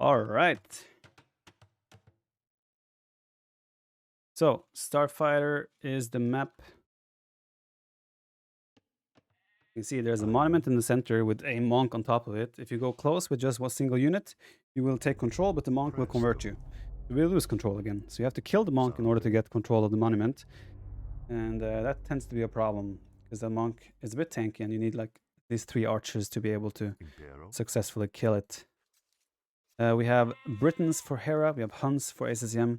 All right. So, Starfighter is the map. You can see there's a monument in the center with a monk on top of it. If you go close with just one single unit, you will take control, but the monk will convert you. You will lose control again. So you have to kill the monk in order to get control of the monument. And that tends to be a problem because the monk is a bit tanky and you need like at least 3 archers to be able to successfully kill it. We have Britons for Hera, we have Huns for ACCM.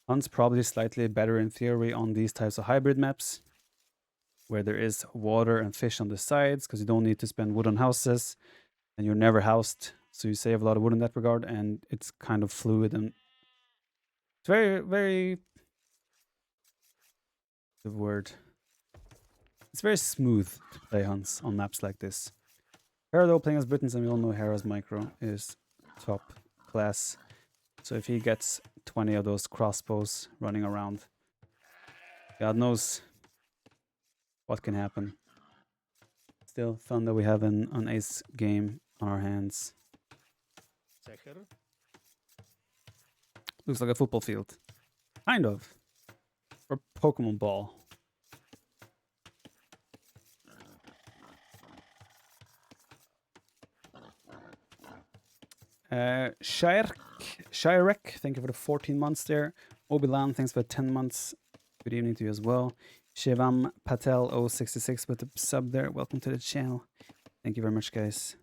Huns probably slightly better in theory on these types of hybrid maps where there is water and fish on the sides because you don't need to spend wood on houses and you're never housed, so you save a lot of wood in that regard, and it's kind of fluid and it's very the word. It's very smooth to play Huns on maps like this. Hera though, playing as Britons, and we all know Hera's micro is top class. So if he gets 20 of those crossbows running around, God knows what can happen. Still fun that we have an ace game on our hands. Looks like a football field. Kind of. Or Pokemon ball. Shirek, thank you for the 14 months there. Obilan, thanks for 10 months. Good evening to you as well. Shivam Patel 066 with the sub there. Welcome to the channel. Thank you very much, guys.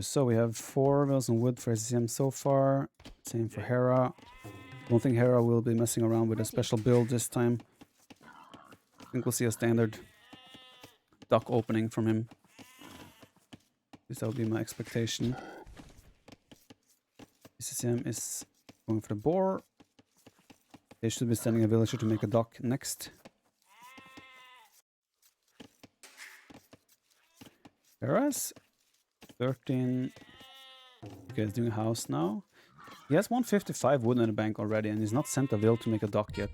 So we have 4 wheels and wood for ACCM so far. Same for Hera. Don't think Hera will be messing around with a special build this time. I think we'll see a standard dock opening from him. At least that would be my expectation. ACCM is going for the boar. They should be sending a villager to make a dock next. Hera's 13. Okay, he's doing a house now. He has 155 wood in the bank already, and he's not sent a will to make a dock yet.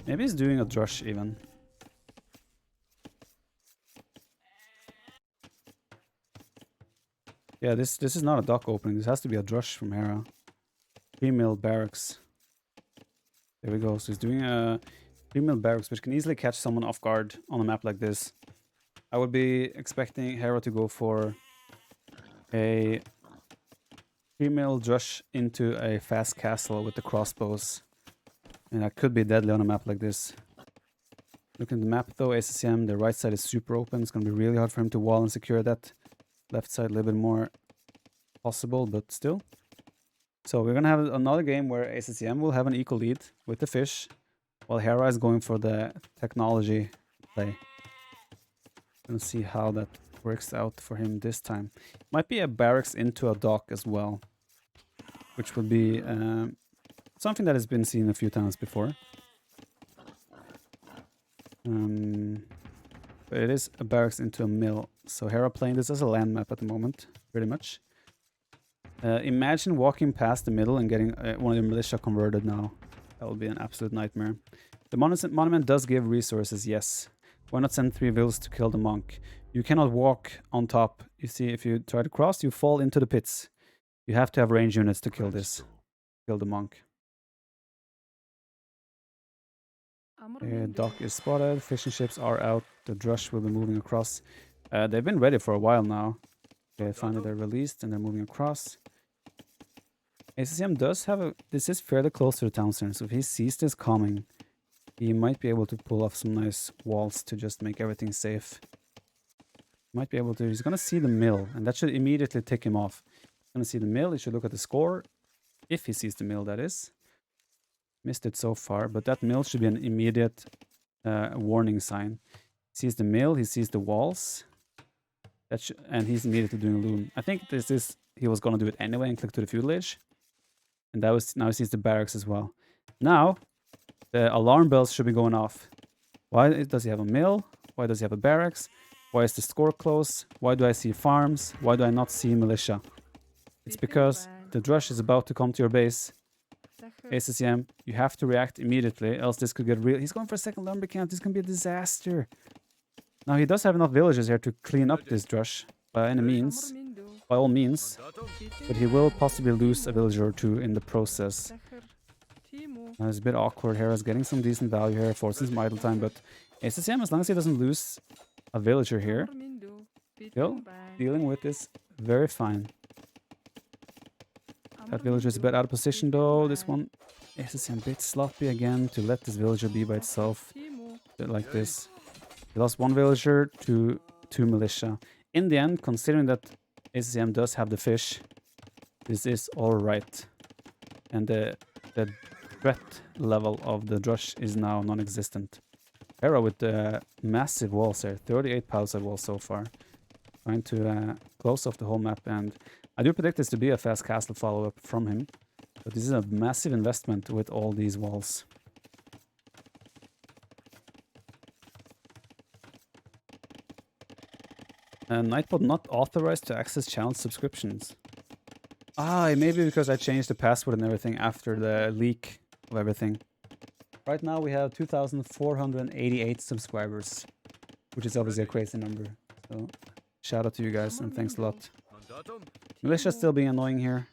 Maybe he's doing a drush even. Yeah, this is not a dock opening. This has to be a drush from Hera. 3-mill barracks. There we go. So he's doing a 3-mill barracks, which can easily catch someone off guard on a map like this. I would be expecting Hera to go for a 3-mill drush into a fast castle with the crossbows. And that could be deadly on a map like this. Looking at the map though, ACCM, the right side is super open. It's going to be really hard for him to wall and secure that. Left side a little bit more possible, but still. So we're going to have another game where ACCM will have an equal lead with the fish, while Hera is going for the technology play. Let's see how that works out for him this time. Might be a barracks into a dock as well, which would be something that has been seen a few times before. But it is a barracks into a mill. So Hera playing this as a land map at the moment, pretty much. Imagine walking past the middle and getting one of your militia converted now. That would be an absolute nightmare. The monument does give resources, yes. Why not send 3 vills to kill the monk? You cannot walk on top. You see, if you try to cross, you fall into the pits. You have to have range units to kill this. Kill the monk. Dock is spotted. Fishing ships are out. The drush will be moving across. They've been ready for a while now. Okay, finally they're released and they're moving across. ACCM does have a... This is fairly close to the town center, so if he sees this coming, he might be able to pull off some nice walls to just make everything safe. Might be able to... He's gonna see the mill, and that should immediately tick him off. He's gonna see the mill, he should look at the score. If he sees the mill, that is. Missed it so far, but that mill should be an immediate warning sign. He sees the mill, he sees the walls. And he's immediately doing a loom. I think this is... He was gonna do it anyway and click to the feudal age. And that was... Now he sees the barracks as well. Now... The alarm bells should be going off. Why does he have a mill? Why does he have a barracks? Why is the score close? Why do I see farms? Why do I not see militia? It's because the drush is about to come to your base. ACCM, you have to react immediately, else this could get real. He's going for a second lumber camp. This can be a disaster. Now he does have enough villages here to clean up this drush by any means, by all means, but he will possibly lose a villager or two in the process. It's a bit awkward. Hera's getting some decent value here, forcing some idle time, but ACCM, as long as he doesn't lose a villager here, still dealing with this very fine. That villager is a bit out of position though. This one ACCM a bit sloppy again to let this villager be by itself. A bit like this. He lost one villager to 2 militia. In the end, considering that ACCM does have the fish, this is alright. And the threat level of the drush is now non-existent. Hera with the massive walls here, 38 palisade walls so far. Trying to close off the whole map, and I do predict this to be a fast castle follow-up from him. But this is a massive investment with all these walls. Nightbot not authorized to access channel subscriptions. Maybe because I changed the password and everything after the leak of everything. Right now we have 2,488 subscribers, which is obviously a crazy number. So shout out to you guys and thanks a lot. Militia still being annoying here.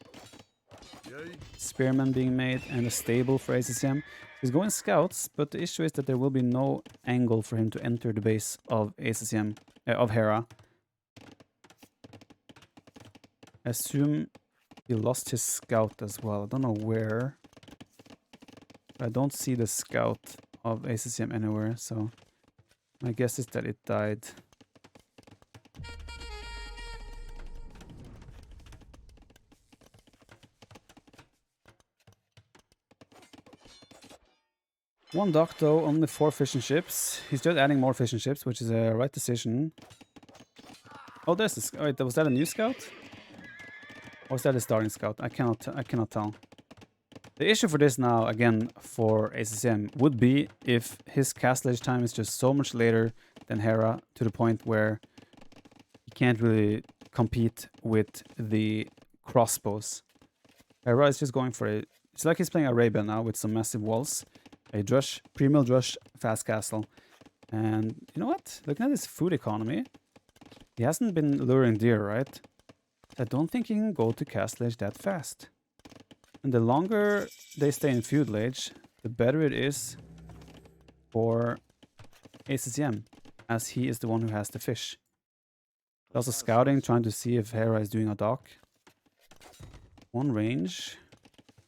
Spearmen being made and a stable for ACCM. He's going scouts, but the issue is that there will be no angle for him to enter the base of ACCM, of Hera. I assume he lost his scout as well. I don't know where. I don't see the scout of ACCM anywhere, so my guess is that it died. One dock though, only 4 fishing ships. He's just adding more fishing ships, which is a right decision. Oh, there's this. Wait, was that a new scout? Or was that a starting scout? I cannot tell. The issue for this now, again, for ACCM, would be if his castlage time is just so much later than Hera, to the point where he can't really compete with the crossbows. Hera is just going for it. It's like he's playing Arabia now with some massive walls. A drush, pre-mill drush, fast castle. And you know what? Looking at his food economy, he hasn't been luring deer, right? I don't think he can go to castlage that fast. And the longer they stay in feudalage, the better it is for ACCM, as he is the one who has the fish. Also scouting, trying to see if Hera is doing a dock. One range.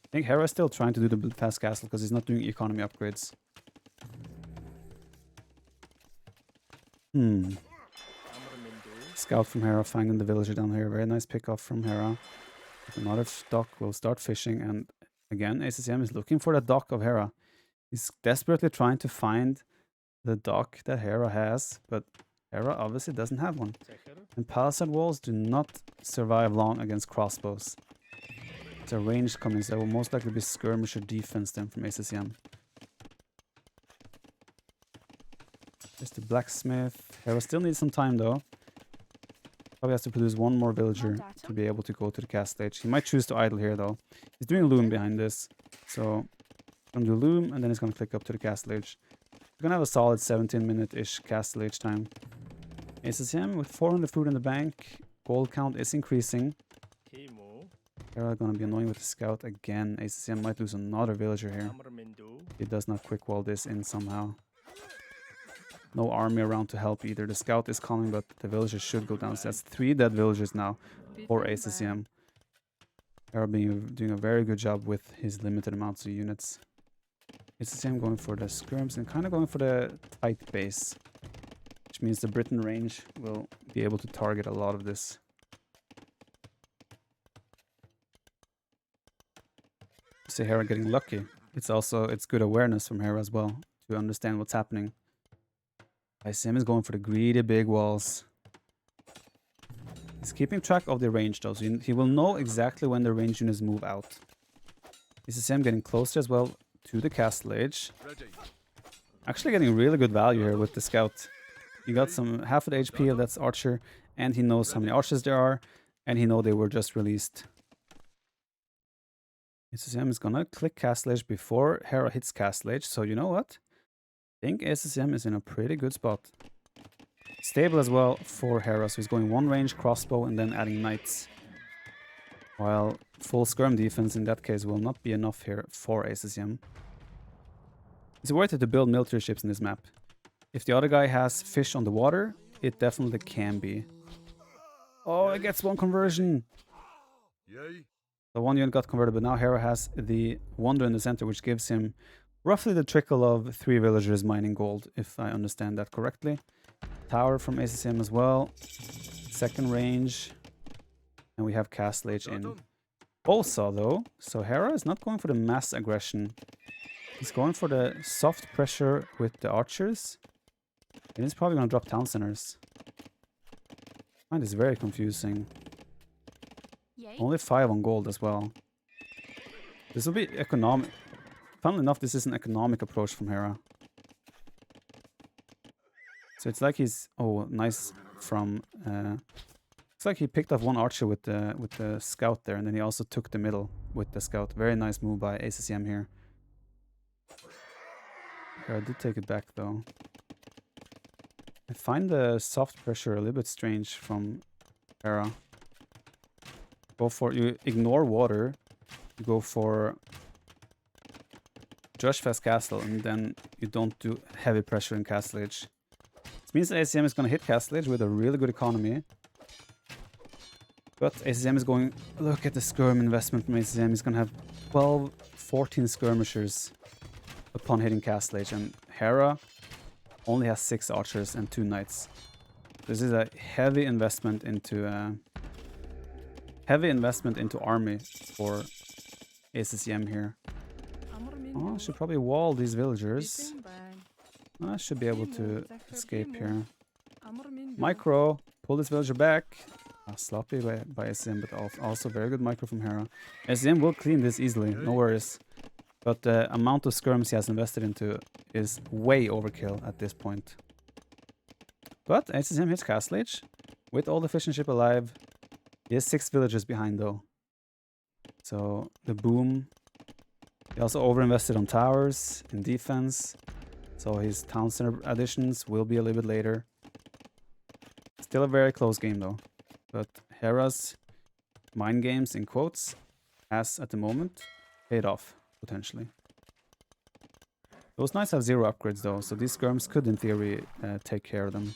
I think Hera is still trying to do the fast castle because he's not doing economy upgrades. Scout from Hera, finding the villager down here. Very nice pickoff from Hera. Another dock will start fishing, and again, ACCM is looking for the dock of Hera. He's desperately trying to find the dock that Hera has, but Hera obviously doesn't have one. And palisade walls do not survive long against crossbows. It's a ranged coming, so there will most likely be skirmisher defense then from ACCM. There's the blacksmith. Hera still needs some time though. Probably has to produce one more villager to be able to go to the cast stage. He might choose to idle here though. He's doing loom behind this. So gonna do loom and then he's gonna click up to the cast stage. We're gonna have a solid 17-minute-ish cast stage time. ACCM with 400 food in the bank. Gold count is increasing. Hera gonna be annoying with the scout again. ACCM might lose another villager here. He does not quick wall this in somehow. No army around to help either. The scout is coming, but the villagers should go down. So that's 3 dead villagers now for ACCM. Hera doing a very good job with his limited amounts of units. ACCM going for the skirms and kind of going for the tight base, which means the Britain range will be able to target a lot of this. See Hera getting lucky. It's good awareness from Hera as well to understand what's happening. ACCM is going for the greedy big walls. He's keeping track of the range though, so he will know exactly when the range units move out. ACCM getting closer as well to the castle age. Actually getting really good value here with the scout. He got some half of the HP of that archer, and he knows how many archers there are, and he knows they were just released. ACCM is gonna click castle age before Hera hits castle age, so you know what? I think ACCM is in a pretty good spot. stable as well for Hera, so he's going one range crossbow and then adding knights. While full skirm defense in that case will not be enough here for ACCM. It's worth it to build military ships in this map. If the other guy has fish on the water, it definitely can be. Oh, it gets one conversion! The one unit got converted, but now Hera has the Wonder in the center, which gives him roughly the trickle of 3 villagers mining gold, if I understand that correctly. Tower from ACCM as well. Second range. And we have Castle Age in. Also, though, so Hera is not going for the mass aggression. He's going for the soft pressure with the archers. And he's probably going to drop town centers. I find this very confusing. Only 5 on gold as well. This will be economic. Funnily enough, this is an economic approach from Hera. So it's like he's... Oh, nice from... It's like he picked off one archer with the scout there, and then he also took the middle with the scout. Very nice move by ACCM here. Hera did take it back though. I find the soft pressure a little bit strange from Hera. Go for... You ignore water. You go for... Drushfest Castle, and then you don't do heavy pressure in Castle Age. This means that ACCM is going to hit Castle Age with a really good economy. But ACCM is going... Look at the skirm investment from ACCM. He's going to have 12, 14 skirmishers upon hitting Castle Age. And Hera only has 6 archers and 2 knights. This is a heavy investment into... army for ACCM here. Oh, I should probably wall these villagers. I should be able to escape here. Micro, pull this villager back. Sloppy by ACCM, but also very good micro from Hera. ACCM will clean this easily, no worries. But the amount of skirms he has invested into is way overkill at this point. But ACCM hits Castle Age with all the fishing ship alive. He has 6 villagers behind though. So the boom. He also overinvested on towers and defense. So his town center additions will be a little bit later. Still a very close game though. But Hera's mind games in quotes has at the moment paid off potentially. Those knights have 0 upgrades though, so these skirms could in theory take care of them.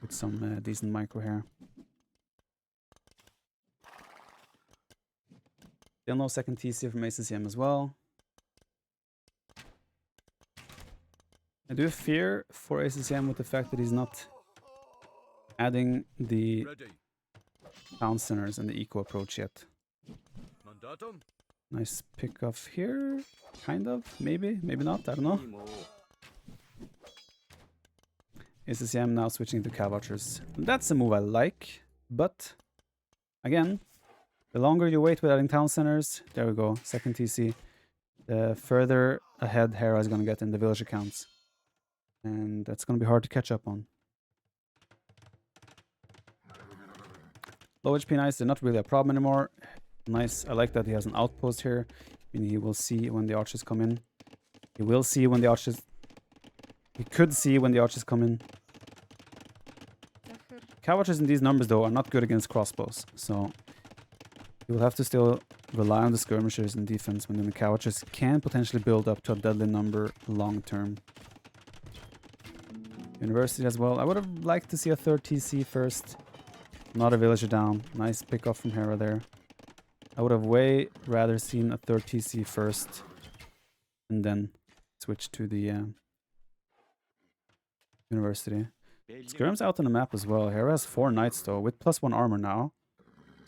With some decent micro here. Still no second TC from ACCM as well. I do fear for ACCM with the fact that he's not adding the town centers and the eco approach yet. Nice pick off here. Kind of. Maybe. Maybe not. I don't know. ACCM now switching to cav archers. That's a move I like. But, again, the longer you wait with adding town centers, there we go, second TC, the further ahead Hera is going to get in the village accounts. And that's going to be hard to catch up on. Low HP knights, they're not really a problem anymore. Nice, I like that he has an outpost here. Meaning he will see when the archers come in. He will see when the archers... He could see when the archers come in. Cav archers in these numbers though are not good against crossbows. So you will have to still rely on the skirmishers in defense when the cav archers can potentially build up to a deadly number long term. University as well. I would have liked to see a 3rd TC first. Not a villager down. Nice pick off from Hera there. I would have way rather seen a 3rd TC first. And then switch to the University. Skirms out on the map as well. Hera has 4 knights though, with +1 armor now.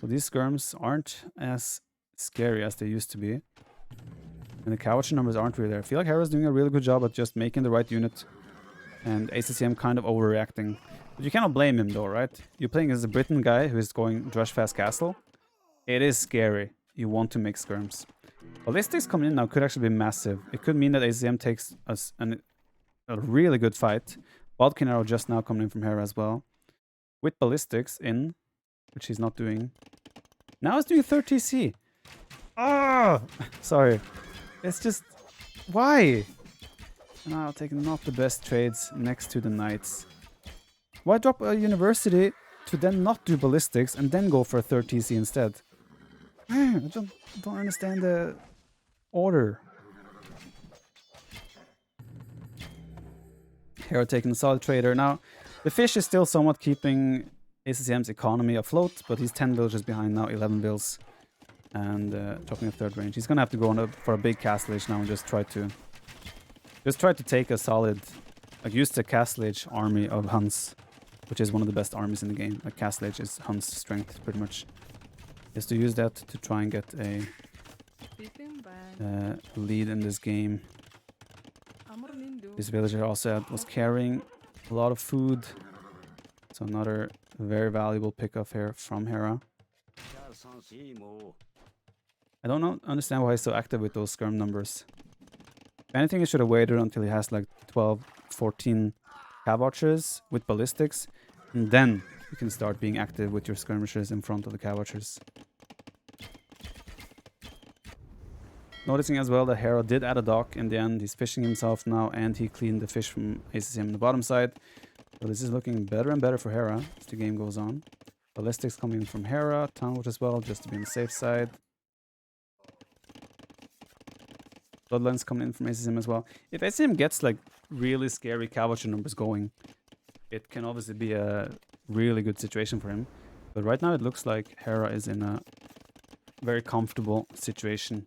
So these skirms aren't as scary as they used to be. And the cav numbers aren't really there. I feel like Hera's doing a really good job at just making the right unit. And ACCM kind of overreacting. But you cannot blame him though, right? You're playing as a Briton guy who is going Drushfast Castle. It is scary. You want to make skirms. Ballistics coming in now could actually be massive. It could mean that ACCM takes us a really good fight. Bodkin arrow just now coming in from Hera as well. With ballistics in, which he's not doing. Now he's doing 3rd TC. Ah, sorry. It's just... Why? Now taking not the best trades next to the knights. Why drop a university to then not do ballistics and then go for a third TC instead? I don't understand the order. Hera taking a solid trader. Now, the fish is still somewhat keeping ACCM's economy afloat, but he's 10 villages behind now, 11 bills. And dropping a third range. He's gonna have to go for a big castle age now and just try to take a solid, like use the castle age army of Huns, which is one of the best armies in the game. Like castle age is Huns strength pretty much. He has to use that to try and get a lead in this game. This villager also was carrying a lot of food, so another very valuable pickup here from Hera. I don't understand why he's so active with those skirm numbers. If anything, he should have waited until he has like 12, 14 cav archers with ballistics, and then you can start being active with your skirmishers in front of the cav archers. Noticing as well that Hera did add a dock in the end. He's fishing himself now, and he cleaned the fish from ACCM on the bottom side. So this is looking better and better for Hera as the game goes on. Ballistics coming from Hera, Townwatch as well, just to be on the safe side. Bloodlines coming in from ACCM as well. If ACCM gets like really scary cavalry numbers going, it can obviously be a really good situation for him. But right now it looks like Hera is in a very comfortable situation.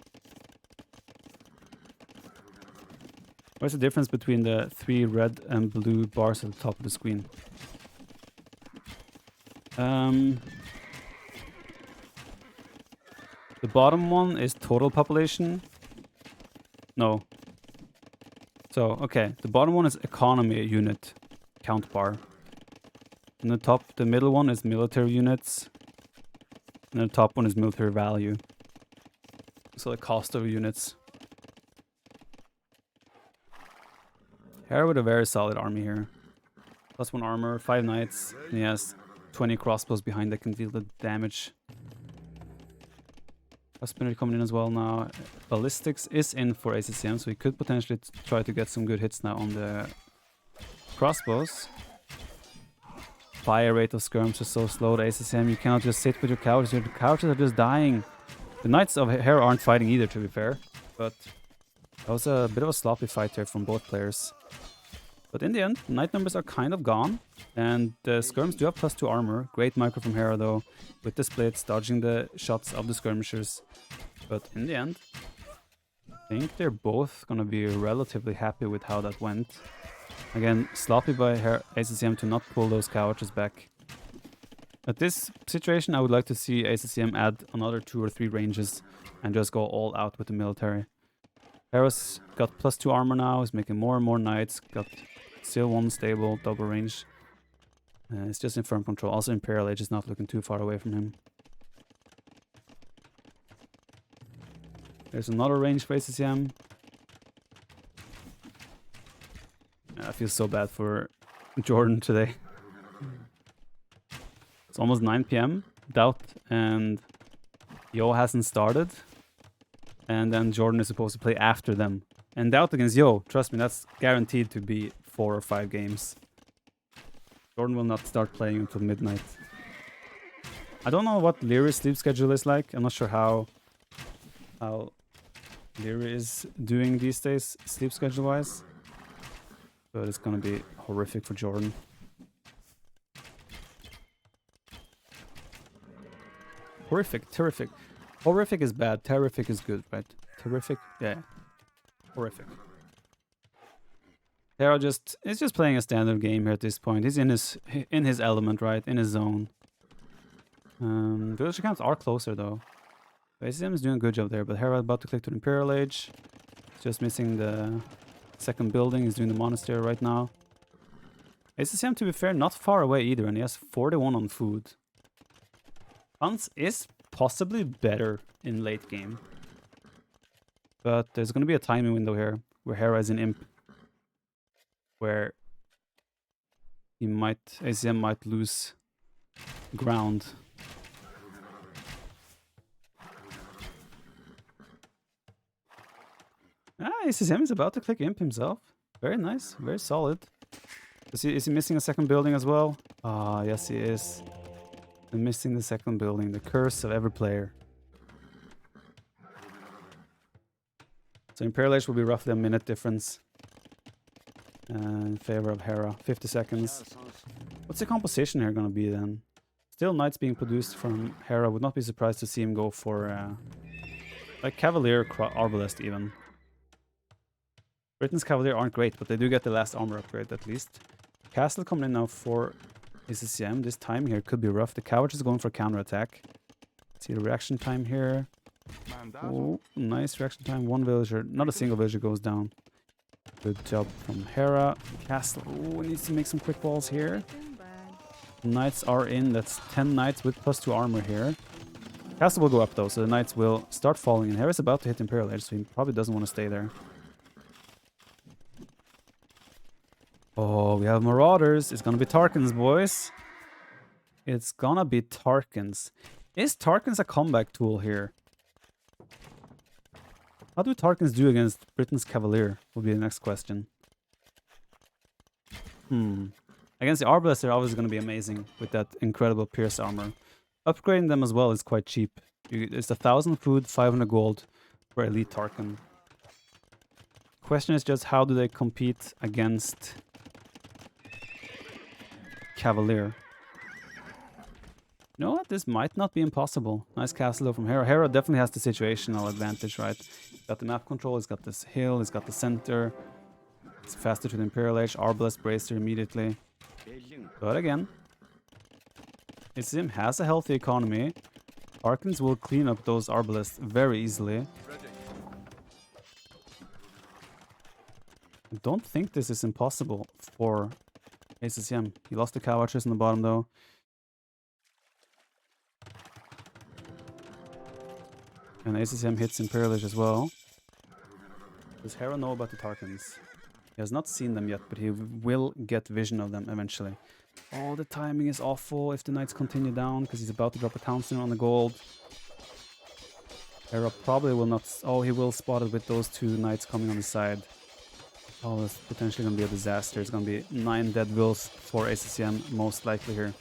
What's the difference between the 3 red and blue bars at the top of the screen? The bottom one is total population. No. So, okay. The bottom one is economy unit count bar. And the middle one is military units. And the top one is military value. So the cost of units. Hera with a very solid army here. +1 armor, 5 knights, and he has 20 crossbows behind that can deal the damage. A spinner coming in as well now. Ballistics is in for ACCM, so he could potentially try to get some good hits now on the crossbows. Fire rate of skirms is so slow to ACCM, you cannot just sit with your couches. Your couches are just dying. The knights of Hera aren't fighting either, to be fair, but that was a bit of a sloppy fight here from both players. But in the end, knight numbers are kind of gone, and the skirms do have +2 armor. Great micro from Hera though, with the splits, dodging the shots of the skirmishers. But in the end, I think they're both gonna be relatively happy with how that went. Again, sloppy by ACCM to not pull those couches back. At this situation, I would like to see ACCM add another 2 or 3 ranges and just go all out with the military. Hera's got +2 armor now, he's making more and more knights, got still 1 stable, double range. It's just in firm control. Also Imperial Age is not looking too far away from him. There's another range for ACCM. I feel so bad for Jordan today. It's almost 9 PM. Doubt and Yo hasn't started. And then Jordan is supposed to play after them. And Doubt against Yo, trust me, that's guaranteed to be 4 or 5 games. Jordan will not start playing until midnight. I don't know what Leary's sleep schedule is like. I'm not sure how Leary is doing these days, sleep schedule-wise. But it's gonna be horrific for Jordan. Horrific, terrific. Horrific is bad, terrific is good, right? Terrific, yeah. Horrific. Hera is just playing a standard game here at this point. He's in his element, right? In his zone. Village accounts are closer though. ACCM is doing a good job there, but Hera about to click to the Imperial Age. Just missing the second building. He's doing the monastery right now. ACCM, to be fair, not far away either, and he has 41 on food. Hans is possibly better in late game. But there's going to be a timing window here where Hera is an imp. Where ACCM might lose ground. ACCM is about to click imp himself. Very nice. Very solid. Is he missing a second building as well? Ah, yes he is. And missing the second building. The curse of every player. So Imperial Age will be roughly a minute difference. In favor of Hera. 50 seconds. What's the composition here gonna be then? Still knights being produced from Hera. Would not be surprised to see him go for like Cavalier Arbalest even. Britain's Cavalier aren't great, but they do get the last armor upgrade at least. Castle coming in now for ACCM. This time here could be rough. The Coward is going for counterattack. See the reaction time here. Oh, nice reaction time. One villager, not a single villager goes down. Good job from Hera. Castle, oh, needs to make some quick balls here. Knights are in. That's 10 knights with +2 armor here. Castle will go up though, so the knights will start falling. And Hera's about to hit Imperial Age, so he probably doesn't want to stay there. Oh, we have Marauders. It's gonna be Tarkans, boys. It's gonna be Tarkans. Is Tarkans a comeback tool here? How do Tarkans do against Britain's Cavalier? Will be the next question. Against the Arbalest, they're obviously going to be amazing with that incredible Pierce armor. Upgrading them as well is quite cheap. It's 1,000 food, 500 gold for Elite Tarkan. Question is just how do they compete against Cavalier? You know what? This might not be impossible. Nice castle though from Hera. Hera definitely has the situational advantage, right? He's got the map control, he's got this hill, he's got the center. It's faster to the Imperial Age. Arbalest Bracer immediately. But again, ACCM has a healthy economy. Tarkans will clean up those Arbalests very easily. I don't think this is impossible for ACCM. He lost the Cow Archers in the bottom though. And ACCM hits Imperial Age as well. Does Hera know about the Tarkans? He has not seen them yet, but he will get vision of them eventually. Oh, the timing is awful if the knights continue down, because he's about to drop a town center on the gold. Hera probably will not... Oh, he will spot it with those two knights coming on the side. Oh, that's potentially going to be a disaster. It's going to be 9 dead wills for ACCM, most likely here.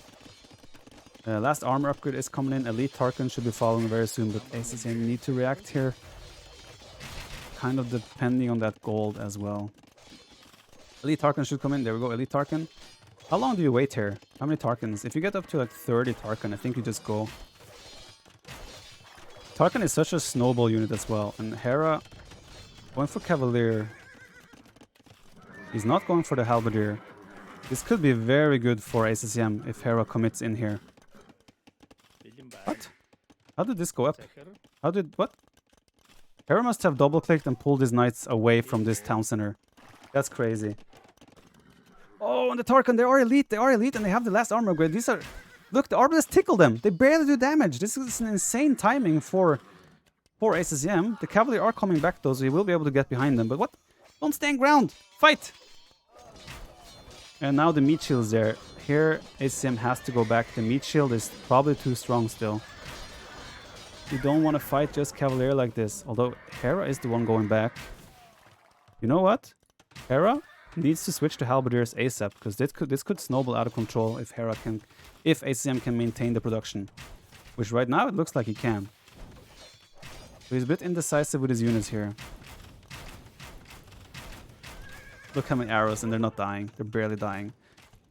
Last armor upgrade is coming in. Elite Tarkan should be following very soon, but ACCM need to react here. Kind of depending on that gold as well. Elite Tarkan should come in. There we go, Elite Tarkan. How long do you wait here? How many Tarkans? If you get up to like 30 Tarkan, I think you just go. Tarkan is such a snowball unit as well. And Hera going for Cavalier. He's not going for the Halberdier. This could be very good for ACCM if Hera commits in here. What? How did this go up? How did... What? Hera must have double-clicked and pulled his knights away from this town center. That's crazy. Oh, and the Tarkan, they are elite, and they have the last armor upgrade. These are... Look, the Arbalest tickle them. They barely do damage. This is an insane timing for ACCM. The Cavalier are coming back, though, so he will be able to get behind them. But what? Don't stand ground. Fight! And now the meat shield is there. Here, ACCM has to go back. The meat shield is probably too strong still. You don't want to fight just Cavalier like this. Although, Hera is the one going back. You know what? Hera needs to switch to Halberdiers ASAP, because this could snowball out of control if ACCM can maintain the production, which right now it looks like he can. So he's a bit indecisive with his units here. Look how many arrows, and they're not dying. They're barely dying.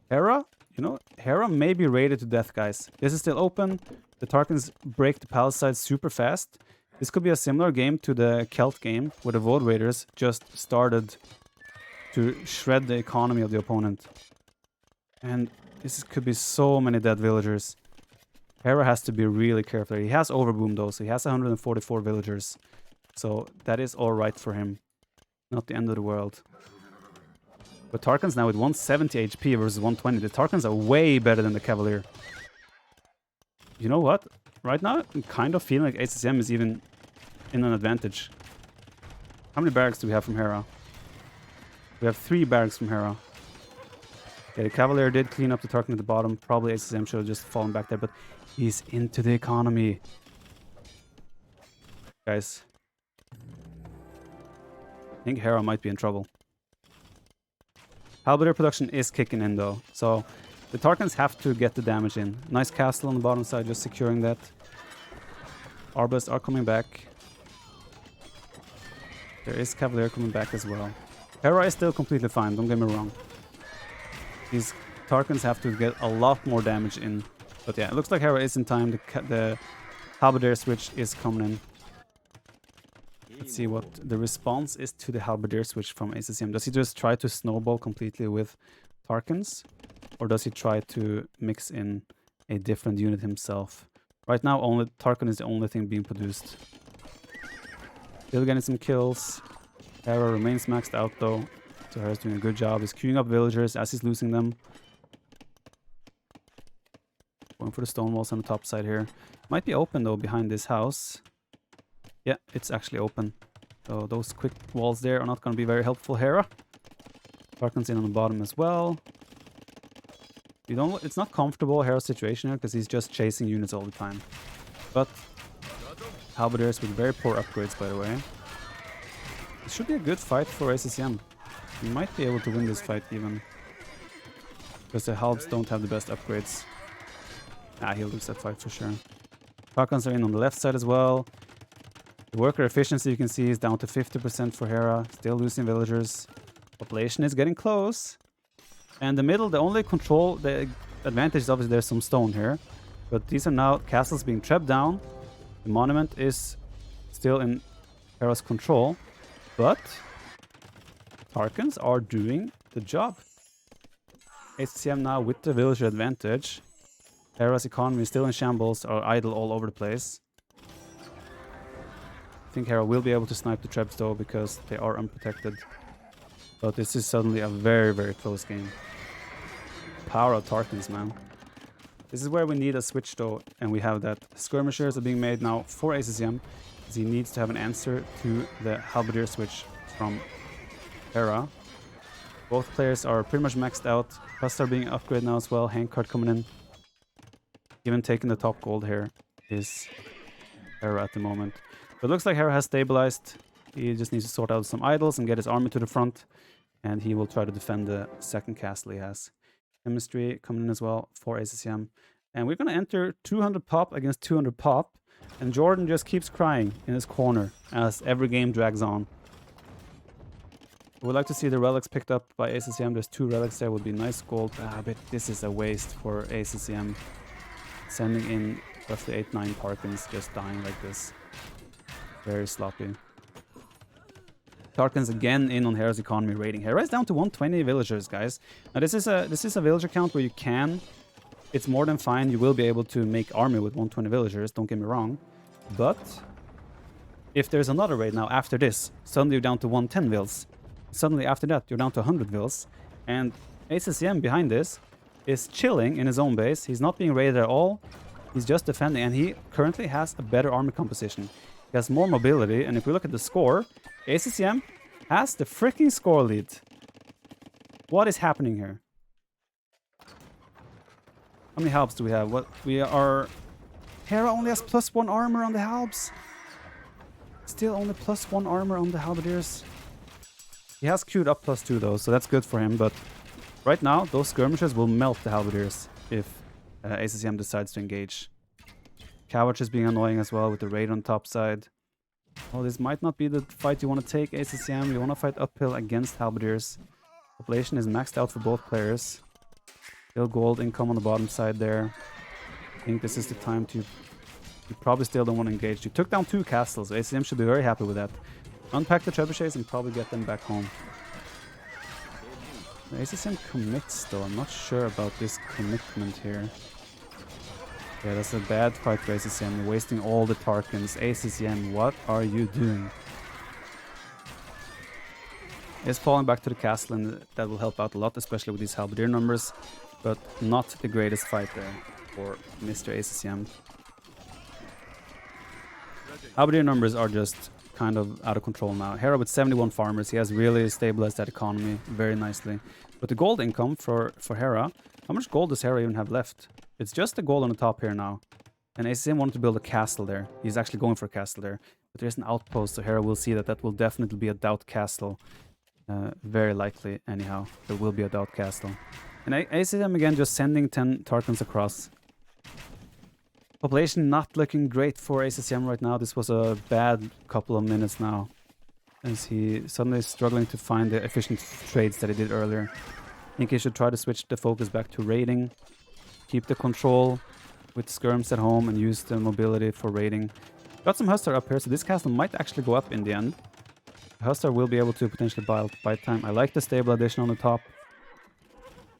Hera, you know, Hera may be raided to death, guys. This is still open. The Tarkans break the palisades super fast. This could be a similar game to the Celt game, where the Void Raiders just started to shred the economy of the opponent. And this could be so many dead villagers. Hera has to be really careful. He has Overboom though, so he has 144 villagers. So that is alright for him. Not the end of the world. But Tarkans now with 170 HP versus 120. The Tarkans are way better than the Cavalier. You know what? Right now, I'm kind of feeling like ACCM is even in an advantage. How many barracks do we have from Hera? We have 3 barracks from Hera. Okay, the Cavalier did clean up the Tarkan at the bottom. Probably ACCM should have just fallen back there, but he's into the economy. Guys. I think Hera might be in trouble. Halberdier production is kicking in though, so the Tarkans have to get the damage in. Nice castle on the bottom side, just securing that. Arbalists are coming back. There is Cavalier coming back as well. Hera is still completely fine, don't get me wrong. These Tarkans have to get a lot more damage in. But yeah, it looks like Hera is in time. The Halberdier switch is coming in. Let's see what the response is to the Halberdier switch from ACCM. Does he just try to snowball completely with Tarkans? Or does he try to mix in a different unit himself? Right now, only Tarkan is the only thing being produced. Still getting some kills. Hera remains maxed out though. So Hera's doing a good job. He's queuing up villagers as he's losing them. Going for the stone walls on the top side here. Might be open though behind this house. Yeah, it's actually open. So those quick walls there are not going to be very helpful. Hera. Tarkan's in on the bottom as well. It's not comfortable Hera's situation here because he's just chasing units all the time. But Halberdiers with very poor upgrades, by the way. It should be a good fight for ACCM. He might be able to win this fight even. Because the Halbs don't have the best upgrades. Ah, he'll lose that fight for sure. Tarkans are in on the left side as well. The worker efficiency you can see is down to 50% for Hera. Still losing villagers. Population is getting close. And the middle, the only control, the advantage is obviously there's some stone here. But these are now castles being trapped down. The monument is still in Hera's control. But Tarkans are doing the job. HCM now with the villager advantage. Hera's economy is still in shambles, or idle all over the place. I think Hera will be able to snipe the traps though, because they are unprotected. But this is suddenly a very, very close game. Power of Tarkans, man. This is where we need a switch though, and we have that. Skirmishers are being made now for ACCM, because he needs to have an answer to the Halberdier switch from Hera. Both players are pretty much maxed out. Plus are being upgraded now as well. Handcart coming in. Even taking the top gold here is Hera at the moment. But it looks like Hera has stabilized. He just needs to sort out some idols and get his army to the front. And he will try to defend the second castle he has. Chemistry coming in as well for ACCM. And we're going to enter 200 pop against 200 pop. And Jordan just keeps crying in his corner as every game drags on. We'd like to see the relics picked up by ACCM. There's 2 relics there, would be nice gold. But this is a waste for ACCM. Sending in roughly 8-9 Tarkans just dying like this. Very sloppy. Tarkans again in on Hera's economy rating. Hera is down to 120 villagers, guys. Now this is a villager count where you can. It's more than fine. You will be able to make army with 120 villagers, don't get me wrong. But if there's another raid now after this, suddenly you're down to 110 vils. Suddenly after that you're down to 100 vils. And ACCM behind this is chilling in his own base. He's not being raided at all. He's just defending, and he currently has a better army composition. He has more mobility, and if we look at the score, ACCM has the freaking score lead. What is happening here? How many halbs do we have? Hera only has +1 armor on the halbs. Still only +1 armor on the halberdiers. He has queued up +2 though, so that's good for him, but right now, those skirmishers will melt the halberdiers if ACCM decides to engage. Cowatch is being annoying as well with the raid on top side. Oh, this might not be the fight you want to take, ACCM. You want to fight uphill against halberdiers. Population is maxed out for both players. Still gold income on the bottom side there. I think this is the time to... You probably still don't want to engage. You took down 2 castles, so ACCM should be very happy with that. Unpack the trebuchets and probably get them back home. ACCM commits though. I'm not sure about this commitment here. Yeah, that's a bad fight for ACCM. You're wasting all the Tarkans. ACCM, what are you doing? It's falling back to the castle, and that will help out a lot, especially with these halberdier numbers. But not the greatest fight there for Mr. ACCM. Halberdier numbers are just kind of out of control now. Hera with 71 farmers. He has really stabilized that economy very nicely. But the gold income for Hera, how much gold does Hera even have left? It's just the gold on the top here now. And ACCM wanted to build a castle there. He's actually going for a castle there. But there's an outpost, so Hera will see that that will definitely be a doubt castle. Very likely, anyhow. There will be a doubt castle. And ACCM again just sending 10 Tarkans across. Population not looking great for ACCM right now. This was a bad couple of minutes now, as he suddenly is struggling to find the efficient trades that he did earlier. I think he should try to switch the focus back to raiding. Keep the control with skirms at home and use the mobility for raiding. Got some Hustar up here, so this castle might actually go up in the end. Hustar will be able to potentially buy time. I like the stable addition on the top.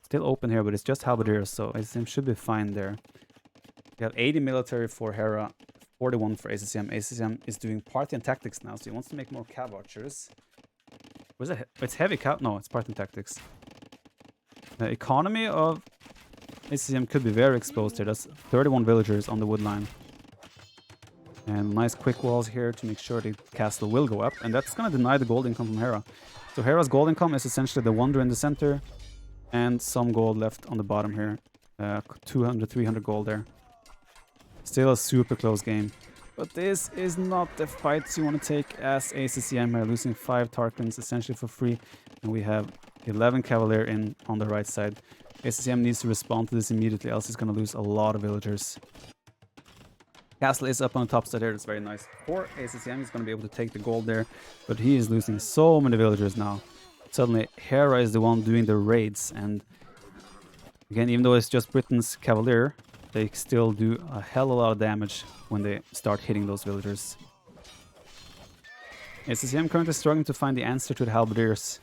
Still open here, but it's just Halberdiers, so ACCM should be fine there. We have 80 military for Hera, 41 for ACCM. ACCM is doing party and tactics now, so he wants to make more cav archers. Was it? It's heavy cav? No, it's party and tactics. The economy of ACCM could be very exposed here. That's 31 villagers on the wood line. And nice quick walls here to make sure the castle will go up. And that's going to deny the gold income from Hera. So Hera's gold income is essentially the wonder in the center. And some gold left on the bottom here. 200, 300 gold there. Still a super close game. But this is not the fights you want to take as ACCM are losing 5 Tarkans essentially for free. And we have 11 Cavalier in on the right side. ACCM needs to respond to this immediately, else he's going to lose a lot of villagers. Castle is up on the top side here. That's very nice for ACCM. He's going to be able to take the gold there. But he is losing so many villagers now. Suddenly, Hera is the one doing the raids. And again, even though it's just Britain's Cavalier, they still do a hell of a lot of damage when they start hitting those villagers. ACCM currently struggling to find the answer to the Halberdiers.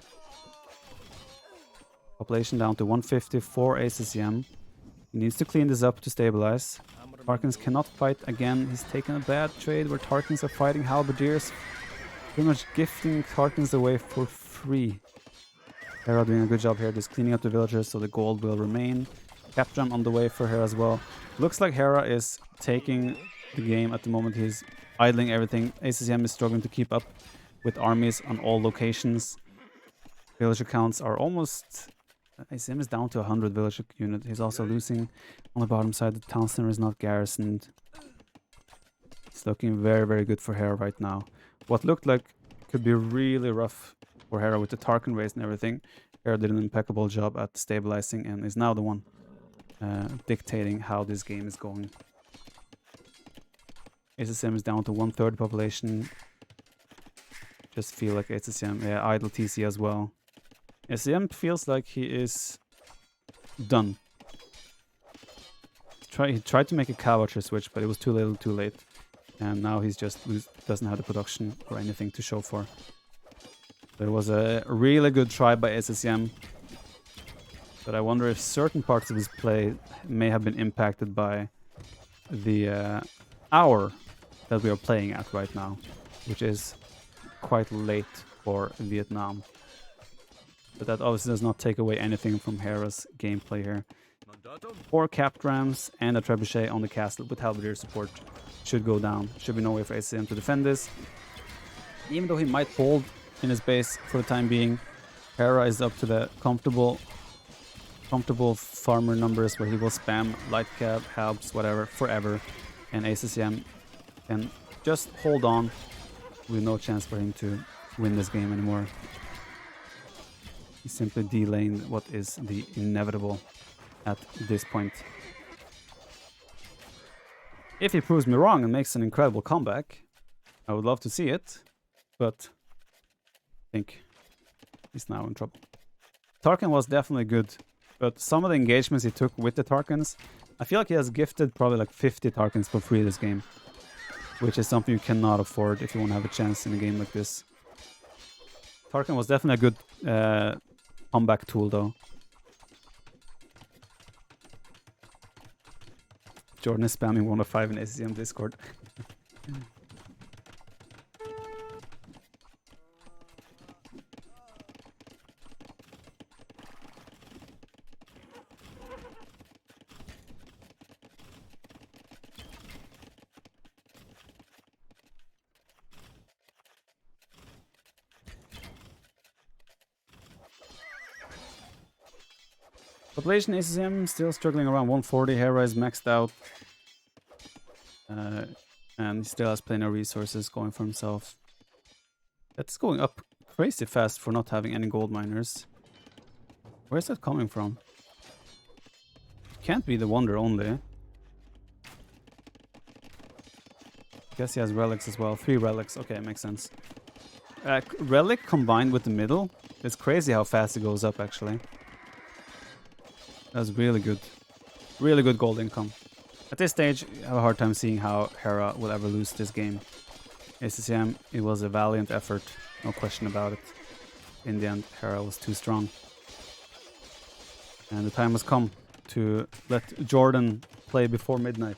Population down to 150 for ACCM. He needs to clean this up to stabilize. Tarkans cannot fight again. He's taken a bad trade where Tarkans are fighting Halberdiers. Pretty much gifting Tarkans away for free. Hera doing a good job here, just cleaning up the villagers so the gold will remain. Captain on the way for Hera as well. Looks like Hera is taking the game at the moment. He's idling everything. ACCM is struggling to keep up with armies on all locations. Villager counts are almost... ACCM is down to 100 village unit. He's also losing on the bottom side. The town center is not garrisoned. It's looking very, very good for Hera right now. What looked like could be really rough for Hera with the Tarkan race and everything. Hera did an impeccable job at stabilizing and is now the one dictating how this game is going. ACCM is down to 1/3 population. Just feel like ACCM, yeah, idle TC as well. ACCM feels like he is done. He tried to make a cow archer switch, but it was too little too late. And now he's just doesn't have the production or anything to show for. There was a really good try by ACCM. But I wonder if certain parts of his play may have been impacted by the hour that we are playing at right now. Which is quite late for Vietnam. But that obviously does not take away anything from Hera's gameplay here. 4 capped rams and a trebuchet on the castle with halberdier support should go down. Should be no way for ACCM to defend this. Even though he might hold in his base for the time being, Hera is up to the comfortable farmer numbers where he will spam light cap, halbs, whatever, forever. And ACCM can just hold on with no chance for him to win this game anymore. He's simply delaying what is the inevitable at this point. If he proves me wrong and makes an incredible comeback, I would love to see it, but I think he's now in trouble. Tarkan was definitely good, but some of the engagements he took with the Tarkans, I feel like he has gifted probably like 50 Tarkans for free this game, which is something you cannot afford if you want to have a chance in a game like this. Tarkan was definitely a good comeback tool though. Jordan is spamming 105 in ACCM Discord. Population ACCM still struggling around 140. Hera is maxed out. And he still has plenty of resources going for himself. That's going up crazy fast for not having any gold miners. Where's that coming from? Can't be the Wonder only. Guess he has relics as well. 3 relics. Okay, makes sense. Relic combined with the middle. It's crazy how fast it goes up, actually. That's really good. Really good gold income. At this stage, I have a hard time seeing how Hera will ever lose this game. ACCM, it was a valiant effort. No question about it. In the end, Hera was too strong. And the time has come to let Jordan play before midnight.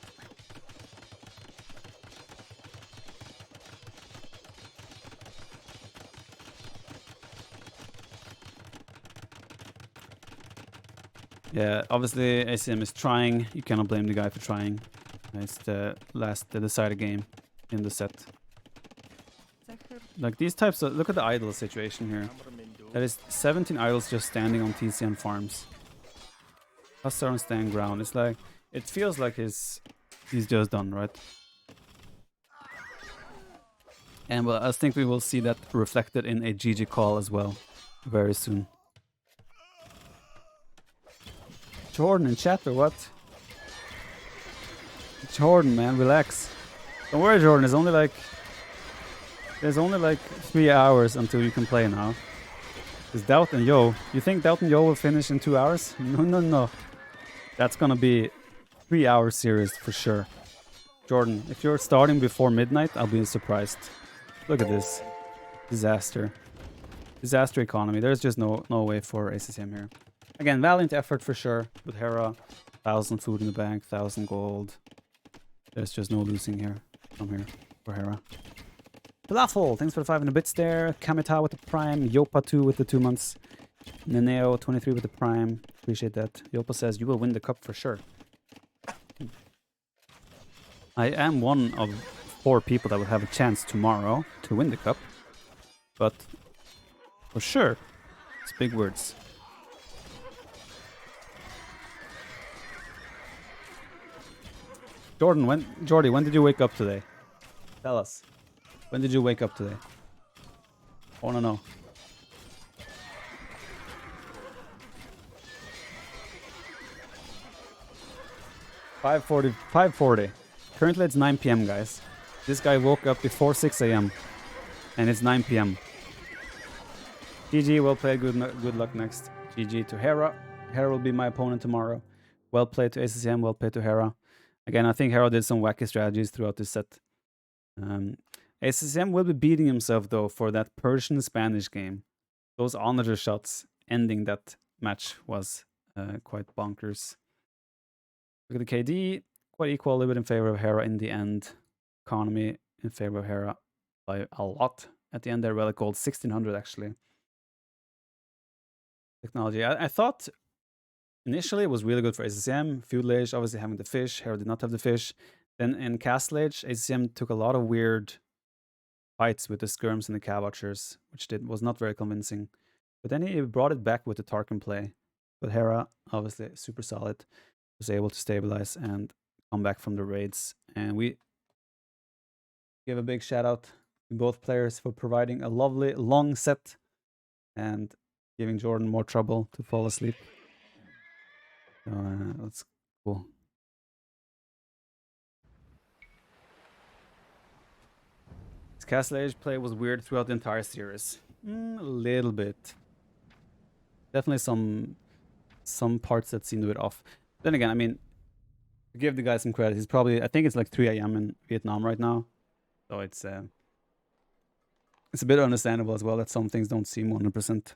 Yeah, obviously ACM is trying. You cannot blame the guy for trying. It's the decided game in the set. Like these types of... Look at the idol situation here. That is 17 idols just standing on TCN farms. Hussar on stand ground. It's like... It feels like he's just done, right? And well, I think we will see that reflected in a GG call as well. Very soon. Jordan in chat or what? Jordan, man, relax. Don't worry, Jordan. There's only like 3 hours until you can play now. Is Doubt and Yo? You think Doubt and Yo will finish in 2 hours? No. That's gonna be 3-hour series for sure. Jordan, if you're starting before midnight, I'll be surprised. Look at this. Disaster. Disaster economy. There's just no way for ACCM here. Again, valiant effort for sure. With Hera, 1,000 food in the bank, 1,000 gold. There's just no losing here. From here for Hera. Falafel, thanks for the 500 bits there. Kamita with the prime. Yopa 2 with the 2 months. Neneo 23 with the prime. Appreciate that. Yopa says you will win the cup for sure. I am one of 4 people that will have a chance tomorrow to win the cup. But for sure, it's big words. Jordan, Jordy, when did you wake up today? Tell us. When did you wake up today? I wanna know. $5:40. Currently it's 9 PM, guys. This guy woke up before 6 AM. And it's 9 PM. GG, well played. Good luck next. GG to Hera. Hera will be my opponent tomorrow. Well played to ACCM. Well played to Hera. Again, I think Hera did some wacky strategies throughout this set. ACCM will be beating himself, though, for that Persian-Spanish game. Those honor shots ending that match was quite bonkers. Look at the KD. Quite equal, a little bit in favor of Hera in the end. Economy in favor of Hera by a lot. At the end, their relic gold 1,600, actually. Technology. I thought... Initially, it was really good for ACCM. Feudal Age, obviously having the fish. Hera did not have the fish. Then in Castle Age, ACCM took a lot of weird fights with the skirms and the cow watchers, which was not very convincing. But then he brought it back with the Tarkin play. But Hera, obviously super solid, was able to stabilize and come back from the raids. And we give a big shout out to both players for providing a lovely long set and giving Jordan more trouble to fall asleep. So that's cool. This Castle Age play was weird throughout the entire series. A little bit. Definitely some parts that seemed a bit off. Then again, I mean, to give the guy some credit, he's probably... I think it's like 3 AM in Vietnam right now. So it's a bit understandable as well that some things don't seem 100%.